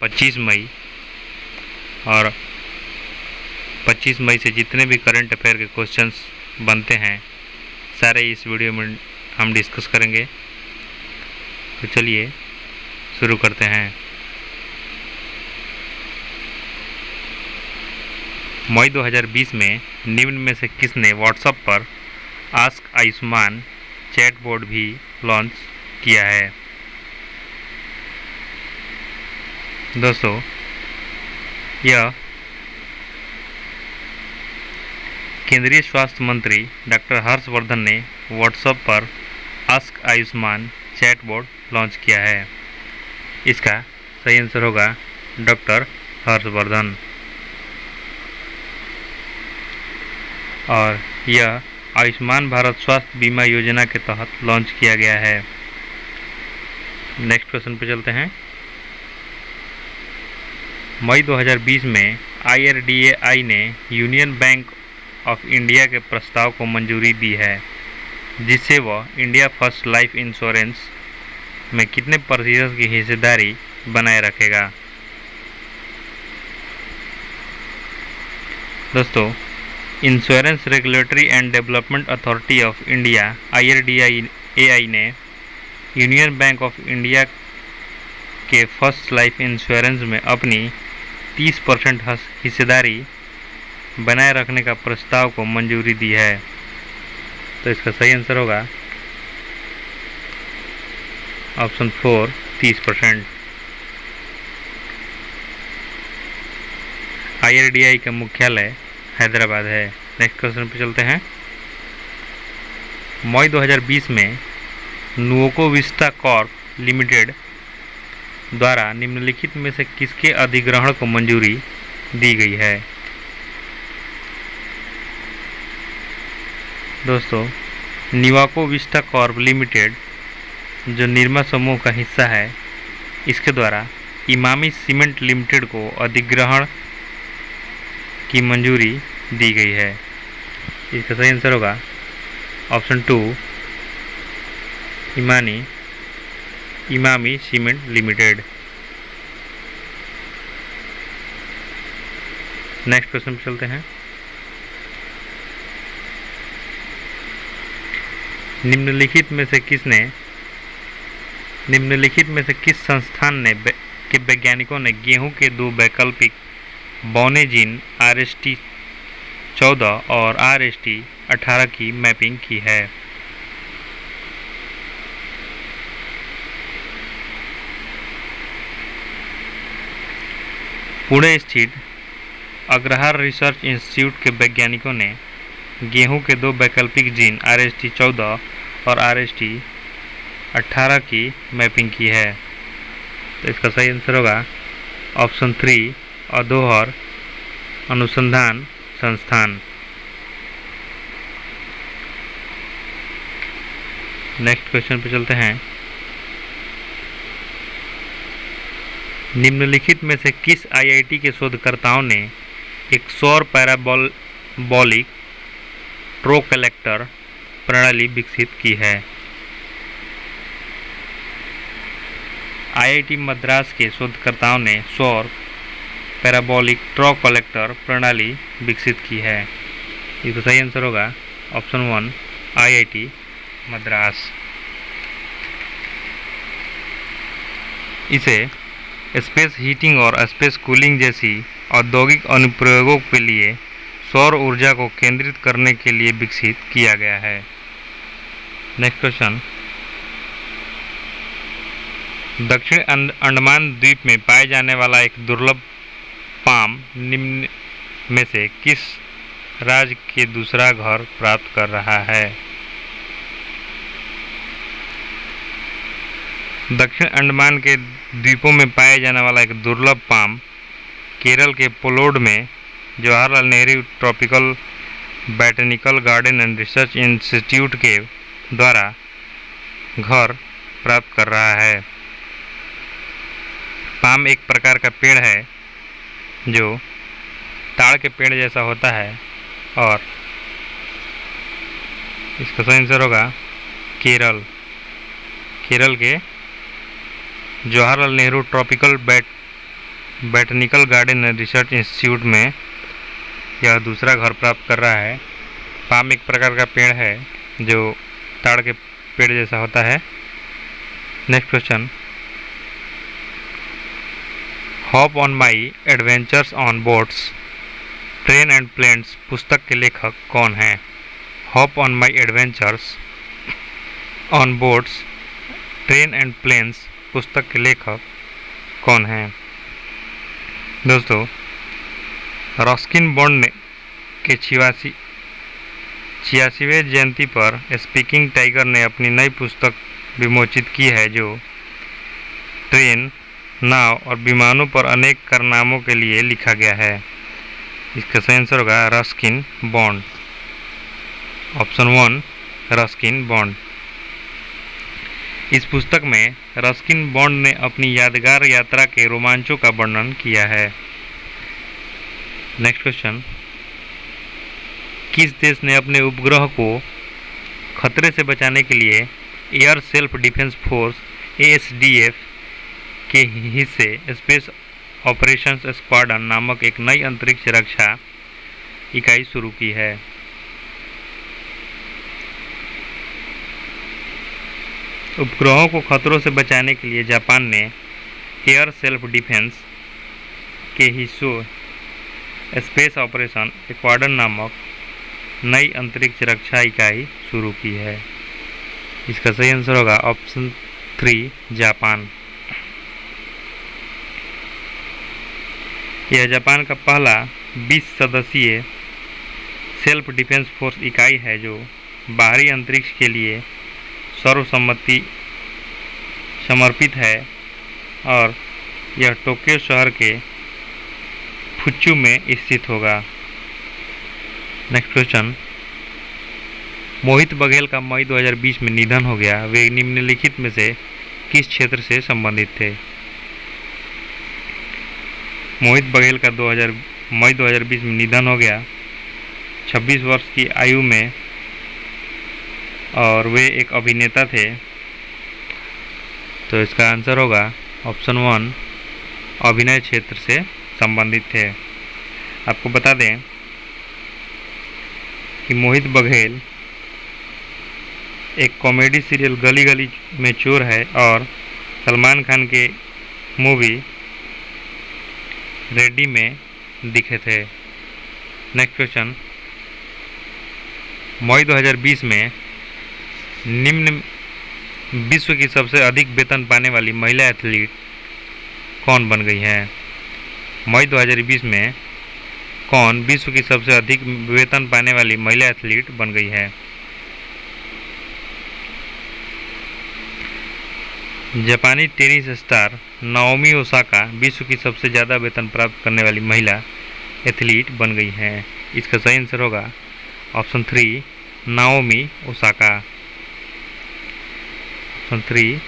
25 मई, और 25 मई से जितने भी करंट अफेयर के क्वेश्चंस बनते हैं सारे इस वीडियो में हम डिस्कस करेंगे। तो चलिए शुरू करते हैं। मई 2020 में निम्न में से किसने व्हाट्सएप पर आस्क आयुष्मान चैटबॉट भी लॉन्च किया है? दोस्तों, यह केंद्रीय स्वास्थ्य मंत्री डॉक्टर हर्षवर्धन ने व्हाट्सएप पर आस्क आयुष्मान चैटबॉट लॉन्च किया है। इसका सही आंसर होगा डॉक्टर हर्षवर्धन। और यह आयुष्मान भारत स्वास्थ्य बीमा योजना के तहत लॉन्च किया गया है। नेक्स्ट क्वेश्चन पे चलते हैं। मई 2020 में IRDAI ने यूनियन बैंक ऑफ इंडिया के प्रस्ताव को मंजूरी दी है, जिससे वह इंडिया फर्स्ट लाइफ इंश्योरेंस में कितने प्रतिशत की हिस्सेदारी बनाए रखेगा? दोस्तों, insurance regulatory and development authority of India IRDAI ने यूनियन बैंक ऑफ इंडिया के फर्स्ट लाइफ इंश्योरेंस में अपनी 30% हिस्सेदारी बनाए रखने का प्रस्ताव को मंजूरी दी है। तो इसका सही आंसर होगा ऑप्शन 4, 30%। IRDAI का मुख्यालय हैदराबाद है। नेक्स्ट क्वेश्चन पे चलते हैं। मई 2020 में नुवोको विस्टा कॉर्प लिमिटेड द्वारा निम्नलिखित में से किसके अधिग्रहण को मंजूरी दी गई है? दोस्तों, नुवोको विस्टा कॉर्प लिमिटेड जो निरमा समूह का हिस्सा है, इसके द्वारा इमामी सीमेंट लिमिटेड को अधिग्रहण की मंजूरी दी गई है। इसका सही आंसर होगा option 2, Emami cement limited. Next question पे चलते हैं। निम्नलिखित में से किस संस्थान ने के वैज्ञानिकों ने गेहूं के 2 वैकल्पिक बौने जीन RST14 और RST18 की मैपिंग की है? पुणे स्थित अग्रहार रिसर्च इंस्टीट्यूट के वैज्ञानिकों ने गेहूं के 2 वैकल्पिक जीन RST14 और RST18 की मैपिंग की है। तो इसका सही आंसर होगा ऑप्शन 3, अधोहर अनुसंधान संस्थान। नेक्स्ट क्वेश्चन पे चलते हैं। निम्नलिखित में से किस IIT के शोधकर्ताओं ने एक सौर पैराबोलिक ट्रो कलेक्टर प्रणाली विकसित की है? IIT मद्रास के शोधकर्ताओं ने सौर पैराबोलिक ट्रो कलेक्टर प्रणाली विकसित की है। इसका सही आंसर होगा ऑप्शन 1, IIT मद्रास। इसे स्पेस हीटिंग और स्पेस कूलिंग जैसी औद्योगिक अनुप्रयोगों के लिए सौर ऊर्जा को केंद्रित करने के लिए विकसित किया गया है। Next question. दक्षिण अंडमान द्वीप में पाए जाने वाला एक दुर्लभ पाम निम्न में से किस राज्य के दूसरा घर प्राप्त कर रहा है? दक्षिण अंडमान के द्वीपों में पाए जाने वाला एक दुर्लभ पाम केरल के पोलोड में Jawaharlal Nehru tropical botanical garden and research institute के द्वारा घर प्राप्त कर रहा है। पाम एक प्रकार का पेड़ है जो ताड़ के पेड़ जैसा होता है और इसका सही आंसर होगा केरल के Jawaharlal Nehru tropical botanical garden research institute में यह दूसरा घर प्राप्त कर रहा है। पाम एक प्रकार का पेड़ है जो ताड़ के पेड़ जैसा होता है। Next question, hop on my adventures on boats train and planes पुस्तक के लेखक कौन हैं? Hop on my adventures on boats train and planes पुस्तक के लेखक कौन हैं? दोस्तों, रस्किन बॉन्ड के 86वें जयंती पर स्पीकिंग टाइगर ने अपनी नई पुस्तक विमोचित की है जो ट्रेन, नाव और विमानों पर अनेक कारनामों के लिए लिखा गया है। इसका सही आंसर होगा Ruskin bond, option 1 Ruskin bond. इस पुस्तक में रस्किन बॉन्ड ने अपनी यादगार यात्रा के रोमांचों का वर्णन किया है। नेक्स्ट क्वेश्चन, किस देश ने अपने उपग्रह को खतरे से बचाने के लिए air self defence force ASDF के हिस्से स्पेस ऑपरेशंस स्क्वाड्रन नामक एक नई अंतरिक्ष रक्षा इकाई शुरू की है? उपग्रहों को खतरों से बचाने के लिए जापान ने एयर सेल्फ डिफेंस के हिस्सों स्पेस ऑपरेशन स्क्वाड्रन नामक नई अंतरिक्ष रक्षा इकाई शुरू की है। इसका सही आंसर होगा ऑप्शन 3 जापान। यह जापान का पहला 20 सदस्यीय सेल्फ डिफेंस फोर्स इकाई है जो बाहरी अंतरिक्ष के लिए सर्वसम्मति समर्पित है और यह टोक्यो शहर के फुच्चू में स्थित होगा। नेक्स्ट क्वेश्चन, मोहित बघेल का मई 2020 में निधन हो गया। वे निम्नलिखित में से किस क्षेत्र से संबंधित थे? मोहित बघेल का मई 2020 में निधन हो गया 26 वर्ष की आयु में और वे एक अभिनेता थे। तो इसका आंसर होगा ऑप्शन 1 अभिनय क्षेत्र से संबंधित थे। आपको बता दें कि मोहित बघेल एक कॉमेडी सीरियल गली गली में चोर है और सलमान खान के मूवी रेडी में दिखे थे। नेक्स्ट क्वेश्चन, मई 2020 में निम्न विश्व की सबसे अधिक वेतन पाने वाली महिला एथलीट कौन बन गई है? मई 2020 में कौन विश्व की सबसे अधिक वेतन पाने वाली महिला एथलीट बन गई है? जापानी टेनिस स्टार नाओमी ओसाका विश्व की सबसे ज़्यादा वेतन प्राप्त करने वाली महिला एथलीट बन गई हैं। इसका सही आंसर होगा option 3 Naomi Osaka, option 3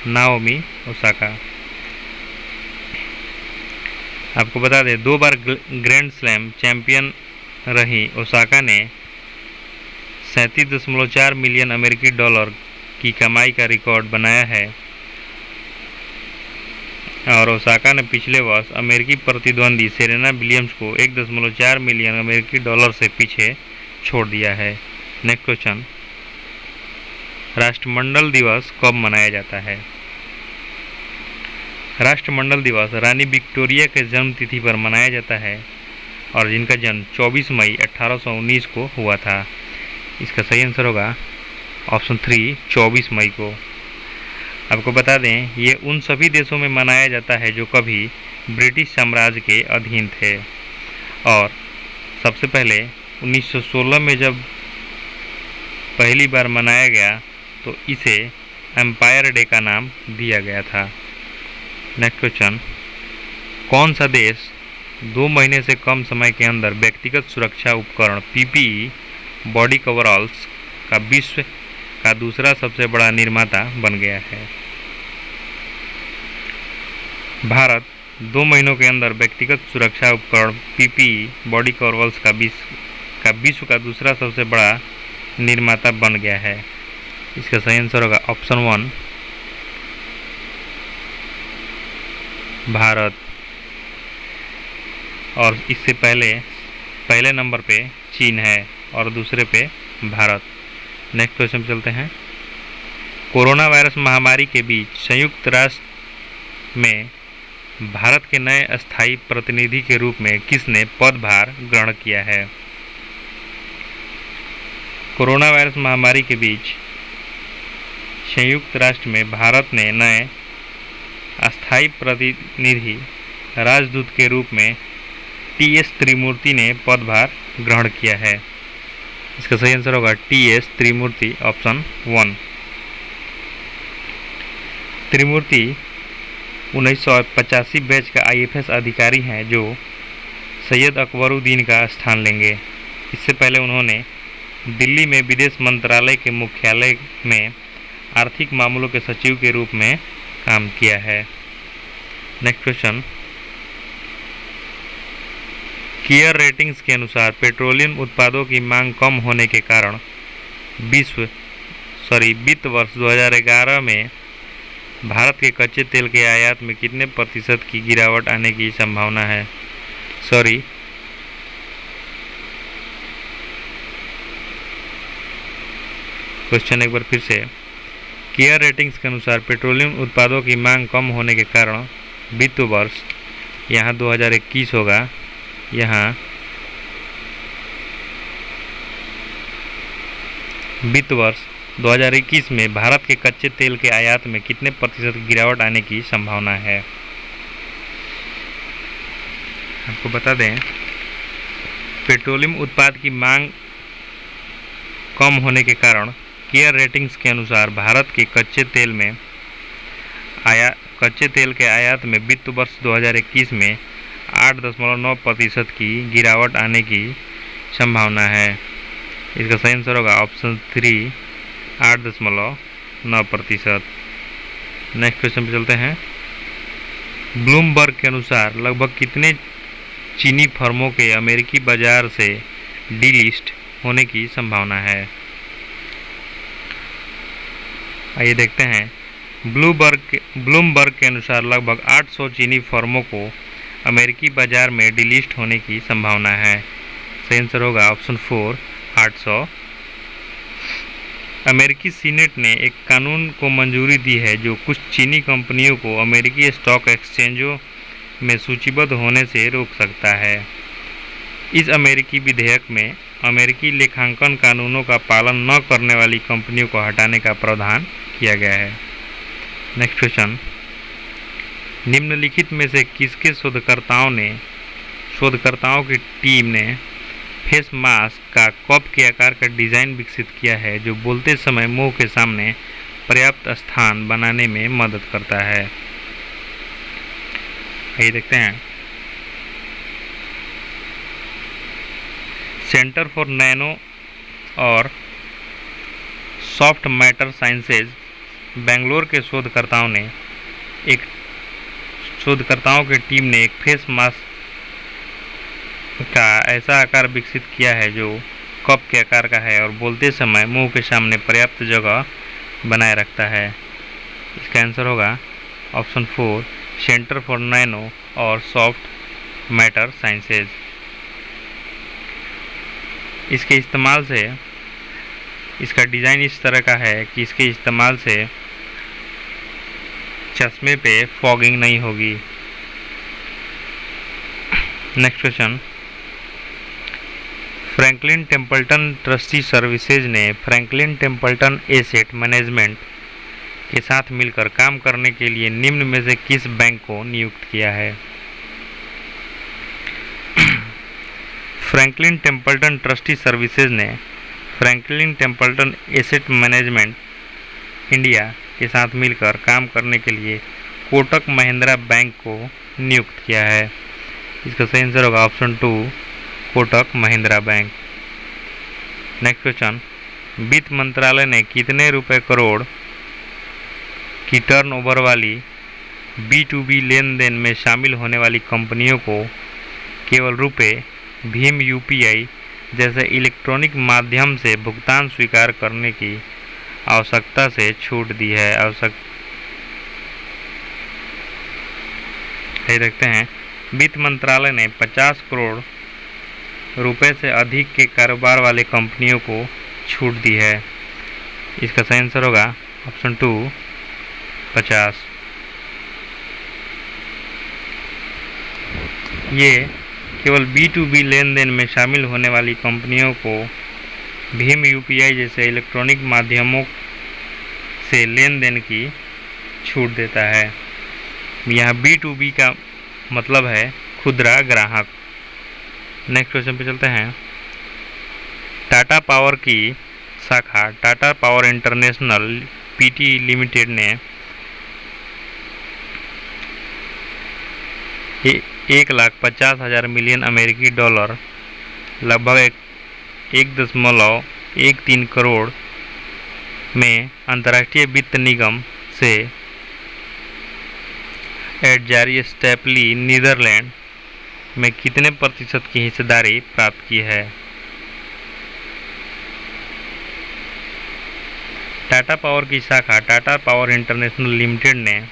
Naomi Osaka. आपको बता दें 2 बार ग्रैंड स्लैम चैंपियन रही ओसाका ने 37.4 मिलियन अमेरिकी डॉलर की कमाई का रिकॉर्ड बनाया है और ओसाका ने पिछले वर्ष अमेरिकी प्रतिद्वंदी सेरेना विलियम्स को 1.4 मिलियन अमेरिकी डॉलर से पीछे छोड़ दिया है। नेक्स्ट क्वेश्चन, राष्ट्रमंडल दिवस कब मनाया जाता है? राष्ट्रमंडल दिवस रानी विक्टोरिया के जन्म तिथि पर मनाया जाता है और जिनका जन्म 24 मई 1819 को हुआ था। इसका सही आंसर होगा ऑप्शन 3 24 मई को। आपको बता दें ये उन सभी देशों में मनाया जाता है जो कभी ब्रिटिश साम्राज्य के अधीन थे और सबसे पहले 1916 में जब पहली बार मनाया गया तो इसे एम्पायर डे का नाम दिया गया था। नेक्स्ट क्वेश्चन, कौन सा देश 2 महीने से कम समय के अंदर व्यक्तिगत सुरक्षा उपकरण PPE बॉडी कवरऑल्स का विश्व का दूसरा सबसे बड़ा निर्माता बन गया है? भारत 2 महीनों के अंदर व्यक्तिगत सुरक्षा उपकरण PPE बॉडी कवरऑल्स का विश्व का दूसरा सबसे बड़ा निर्माता बन गया है। इसका सही आंसर होगा ऑप्शन 1 भारत। और इससे पहले नंबर पे चीन है और दूसरे पे भारत। नेक्स्ट क्वेश्चन चलते हैं। कोरोना वायरस महामारी के बीच संयुक्त राष्ट्र में भारत के नए अस्थायी प्रतिनिधि के रूप में किसने पदभार ग्रहण किया है? कोरोना वायरस महामारी के बीच संयुक्त राष्ट्र में भारत ने नए अस्थायी प्रतिनिधि राजदूत के रूप में टी.एस. त्रिमूर्ति ने पदभार ग्रहण किया है। इसका सही आंसर होगा टी.एस. त्रिमूर्ति, ऑप्शन 1। त्रिमूर्ति 1985 बैच का IFS अधिकारी हैं जो सैयद अकबरुद्दीन का स्थान लेंगे। इससे पहले उन्होंने दिल्ली में विदेश मंत्रालय के मुख्यालय में आर्थिक मामलों के सचिव के रूप में काम किया है। Next question. केयर रेटिंग्स के अनुसार पेट्रोलियम उत्पादों की मांग कम होने के कारण वित्त वर्ष 2011 में भारत के कच्चे तेल के आयात में कितने प्रतिशत की गिरावट आने की संभावना है? क्वेश्चन एक बार फिर से। केयर रेटिंग्स के अनुसार पेट्रोलियम उत्पादों की मांग कम होने के कारण वित्त वर्ष, यहाँ 2021 होगा, यहाँ वित्त वर्ष 2021 में भारत के कच्चे तेल के आयात में कितने प्रतिशत गिरावट आने की संभावना है? आपको बता दें, पेट्रोलियम उत्पाद की मांग कम होने के कारण केयर रेटिंग्स के अनुसार भारत के कच्चे तेल के आयात में वित्त वर्ष 2021 में 8.9% की गिरावट आने की संभावना है। इसका सही आंसर होगा ऑप्शन 3, 8.9%। नेक्स्ट क्वेश्चन पे चलते हैं। ब्लूमबर्ग के अनुसार लगभग कितने चीनी फर्मों के अमेरिकी बाजार से डीलिस्ट होने की संभावना है? आइए देखते हैं। ब्लूमबर्ग के अनुसार लगभग 800 चीनी फर्मों को अमेरिकी बाजार में डीलिस्ट होने की संभावना है। सही आंसर होगा ऑप्शन 4, 800। अमेरिकी सीनेट ने एक कानून को मंजूरी दी है जो कुछ चीनी कंपनियों को अमेरिकी स्टॉक एक्सचेंजों में सूचीबद्ध होने से रोक सकता है। इस अमेरिकी विधेयक में अमेरिकी लेखांकन कानूनों का पालन न करने वाली कंपनियों को हटाने का प्रावधान किया गया है। Next question. निम्नलिखित में से किसके शोधकर्ताओं की टीम ने फेस मास्क का कप के आकार का डिज़ाइन विकसित किया है जो बोलते समय मुंह के सामने पर्याप्त स्थान बनाने में मदद करता है? आइए देखते हैं। सेंटर फॉर नैनो और सॉफ्ट मैटर साइंसेज बेंगलोर के शोधकर्ताओं की टीम ने एक फेस मास्क का ऐसा आकार विकसित किया है जो कप के आकार का है और बोलते समय मुंह के सामने पर्याप्त जगह बनाए रखता है। इसका आंसर होगा ऑप्शन 4, सेंटर फॉर नैनो और सॉफ्ट मैटर साइंसेज। इसके इस्तेमाल से, इसका डिज़ाइन इस तरह का है कि इसके इस्तेमाल से चश्मे पे फॉगिंग नहीं होगी। Next question. Franklin Templeton trustee services ने फ्रैंकलिन टेम्पल्टन एसेट मैनेजमेंट के साथ मिलकर काम करने के लिए निम्न में से किस बैंक को नियुक्त किया है? फ्रैंकलिन टेम्पल्टन ट्रस्टी सर्विसेज ने Franklin Templeton asset management India के साथ मिलकर काम करने के लिए कोटक महिंद्रा बैंक को नियुक्त किया है। इसका सही आंसर होगा option 2, Kotak Mahindra bank. Next question. वित्त मंत्रालय ने कितने रुपए करोड़ की टर्नओवर वाली B2B लेन देन में शामिल होने वाली कंपनियों को केवल रुपए भीम UPI जैसे इलेक्ट्रॉनिक माध्यम से भुगतान स्वीकार करने की आवश्यकता से छूट दी है? देखते हैं। वित्त मंत्रालय ने 50 करोड़ रुपए से अधिक के कारोबार वाले कंपनियों को छूट दी है। इसका सही आंसर होगा ऑप्शन 2 50। ये केवल B2B लेन देन में शामिल होने वाली कंपनियों को भीम UPI जैसे इलेक्ट्रॉनिक माध्यमों से लेन देन की छूट देता है। यहाँ B2B का मतलब है खुदरा ग्राहक। नेक्स्ट क्वेश्चन पे चलते हैं। टाटा पावर की शाखा Tata power international PT limited ने 1,50,000 मिलियन अमेरिकी डॉलर लगभग 1.13 करोड़ में अंतर्राष्ट्रीय वित्त निगम से एडजारी स्टेपली नीदरलैंड में कितने प्रतिशत की हिस्सेदारी प्राप्त की है? टाटा पावर की शाखा टाटा पावर इंटरनेशनल लिमिटेड ने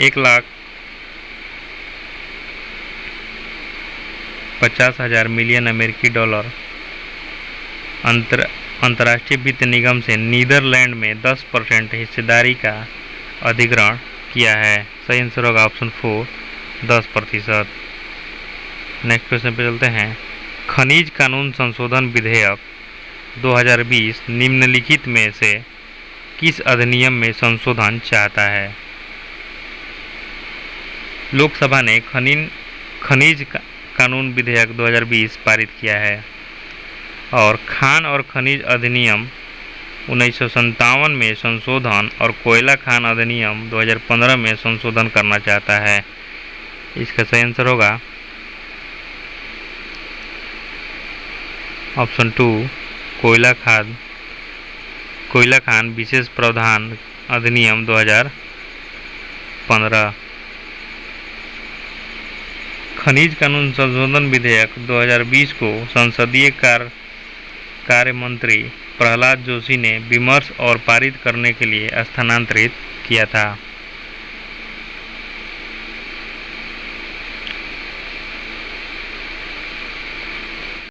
1,50,000 मिलियन अमेरिकी डॉलर अंतर्राष्ट्रीय वित्त निगम से नीदरलैंड में 10% हिस्सेदारी का अधिग्रहण किया है। सही आंसर होगा ऑप्शन 4 10%। नेक्स्ट क्वेश्चन पे चलते हैं। खनिज कानून संशोधन विधेयक 2020 निम्नलिखित में से किस अधिनियम में संशोधन चाहता है? लोकसभा ने खनिज कानून विधेयक 2020 पारित किया है और खान और खनिज अधिनियम 1957 में संशोधन और कोयला खान अधिनियम 2015 में संशोधन करना चाहता है। इसका सही आंसर होगा ऑप्शन 2 कोयला खान विशेष प्रावधान अधिनियम 2015। खनिज कानून संशोधन विधेयक 2020 को संसदीय कार्य मंत्री प्रहलाद जोशी ने विमर्श और पारित करने के लिए स्थानांतरित किया था।